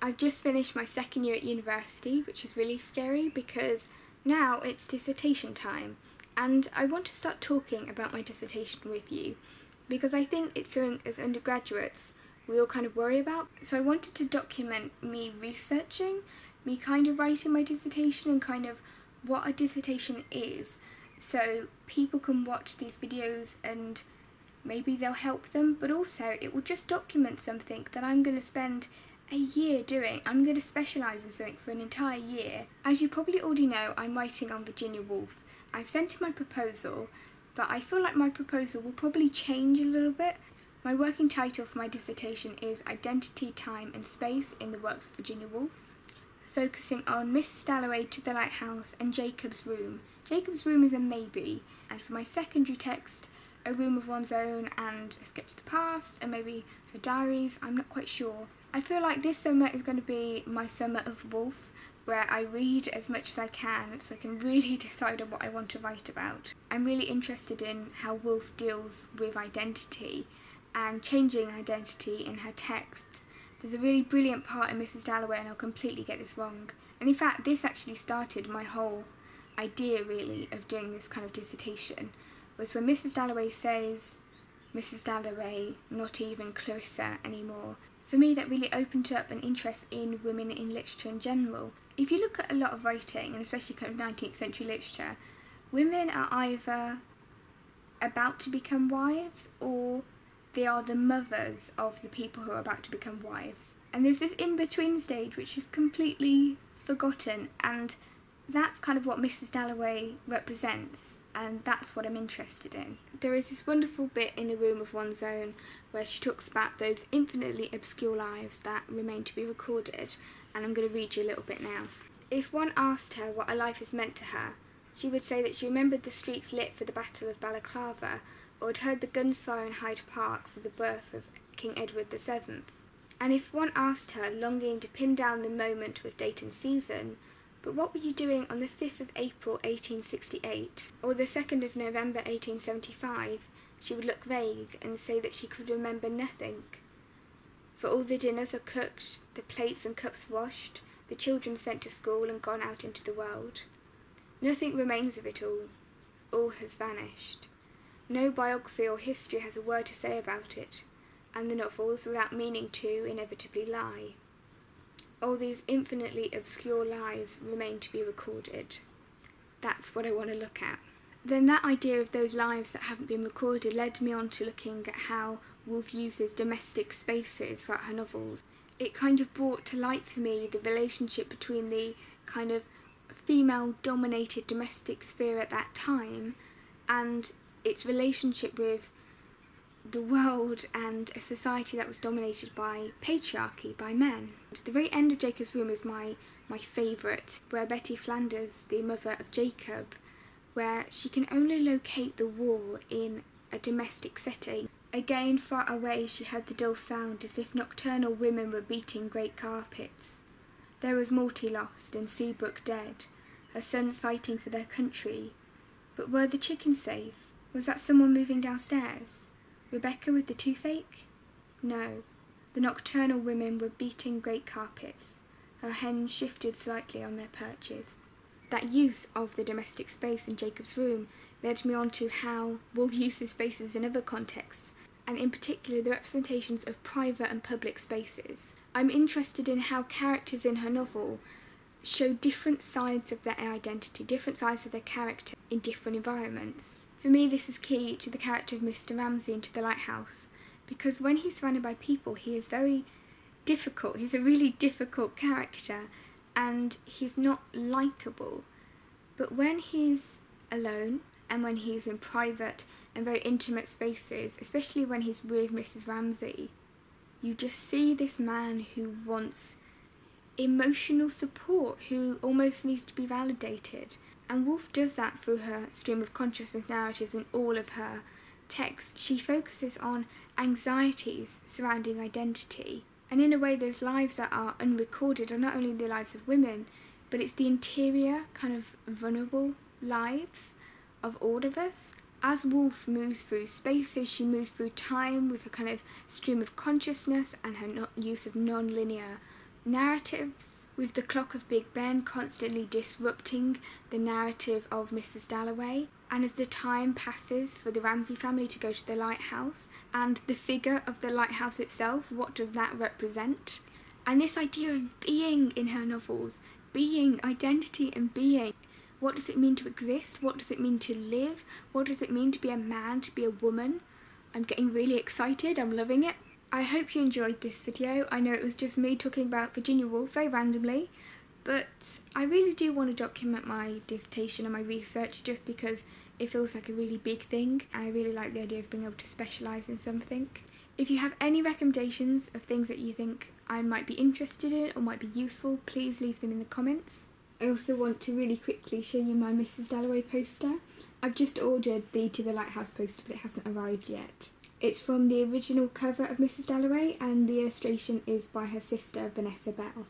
I've just finished my second year at university, which is really scary because now it's dissertation time, and I want to start talking about my dissertation with you because I think it's something as undergraduates we all kind of worry about. So I wanted to document me researching, me kind of writing my dissertation and kind of what a dissertation is, so people can watch these videos and maybe they'll help them, but also it will just document something that I'm going to spend a year doing. I'm going to specialise in something for an entire year. As you probably already know, I'm writing on Virginia Woolf. I've sent in my proposal, but I feel like my proposal will probably change a little bit. My working title for my dissertation is Identity, Time and Space in the Works of Virginia Woolf, focusing on Mrs. Dalloway to the Lighthouse and Jacob's Room. Jacob's Room is a maybe, and for my secondary text, A Room of One's Own and A Sketch of the Past, and maybe her diaries, I'm not quite sure. I feel like this summer is going to be my summer of Woolf, where I read as much as I can so I can really decide on what I want to write about. I'm really interested in how Woolf deals with identity and changing identity in her texts. There's a really brilliant part in Mrs. Dalloway, and I'll completely get this wrong. And in fact, this actually started my whole idea really of doing this kind of dissertation, was when Mrs. Dalloway says, Mrs. Dalloway, not even Clarissa anymore. For me, that really opened up an interest in women in literature in general. If you look at a lot of writing, and especially kind of 19th century literature, women are either about to become wives or they are the mothers of the people who are about to become wives. And there's this in-between stage which is completely forgotten, and that's kind of what Mrs. Dalloway represents, and that's what I'm interested in. There is this wonderful bit in A Room of One's Own where she talks about those infinitely obscure lives that remain to be recorded, and I'm going to read you a little bit now. If one asked her what a life has meant to her, she would say that she remembered the streets lit for the Battle of Balaclava, or had heard the guns fire in Hyde Park for the birth of King Edward VII. And if one asked her, longing to pin down the moment with date and season, but what were you doing on the 5th of April 1868, or the 2nd of November 1875, she would look vague and say that she could remember nothing. For all the dinners are cooked, the plates and cups washed, the children sent to school and gone out into the world. Nothing remains of it all. All has vanished. No biography or history has a word to say about it, and the novels, without meaning to, inevitably lie. All these infinitely obscure lives remain to be recorded. That's what I want to look at. Then that idea of those lives that haven't been recorded led me on to looking at how Woolf uses domestic spaces throughout her novels. It kind of brought to light for me the relationship between the kind of female-dominated domestic sphere at that time and its relationship with the world and a society that was dominated by patriarchy, by men. The very end of Jacob's Room is my favourite, where Betty Flanders, the mother of Jacob, where she can only locate the war in a domestic setting. Again, far away she heard the dull sound as if nocturnal women were beating great carpets. There was Morty lost and Seabrook dead, her sons fighting for their country. But were the chickens safe? Was that someone moving downstairs? Rebecca with the toothache? No, the nocturnal women were beating great carpets. Her hens shifted slightly on their perches. That use of the domestic space in Jacob's Room led me on to how Woolf uses spaces in other contexts, and in particular the representations of private and public spaces. I'm interested in how characters in her novel show different sides of their identity, different sides of their character in different environments. For me, this is key to the character of Mr. Ramsay in To the Lighthouse, because when he's surrounded by people, he is very difficult. He's a really difficult character, and he's not likeable. But when he's alone, and when he's in private and very intimate spaces, especially when he's with Mrs. Ramsay, you just see this man who wants emotional support, who almost needs to be validated. And Woolf does that through her stream of consciousness narratives in all of her texts. She focuses on anxieties surrounding identity. And in a way, those lives that are unrecorded are not only the lives of women, but it's the interior, kind of vulnerable lives of all of us. As Woolf moves through spaces, she moves through time with a kind of stream of consciousness and her use of non-linear narratives, with the clock of Big Ben constantly disrupting the narrative of Mrs. Dalloway, and as the time passes for the Ramsay family to go to the lighthouse, and the figure of the lighthouse itself, what does that represent? And this idea of being in her novels, being, identity and being. What does it mean to exist? What does it mean to live? What does it mean to be a man, to be a woman? I'm getting really excited, I'm loving it. I hope you enjoyed this video. I know it was just me talking about Virginia Woolf very randomly, but I really do want to document my dissertation and my research just because it feels like a really big thing, and I really like the idea of being able to specialise in something. If you have any recommendations of things that you think I might be interested in or might be useful, please leave them in the comments. I also want to really quickly show you my Mrs. Dalloway poster. I've just ordered the To the Lighthouse poster, but it hasn't arrived yet. It's from the original cover of Mrs. Dalloway, and the illustration is by her sister Vanessa Bell.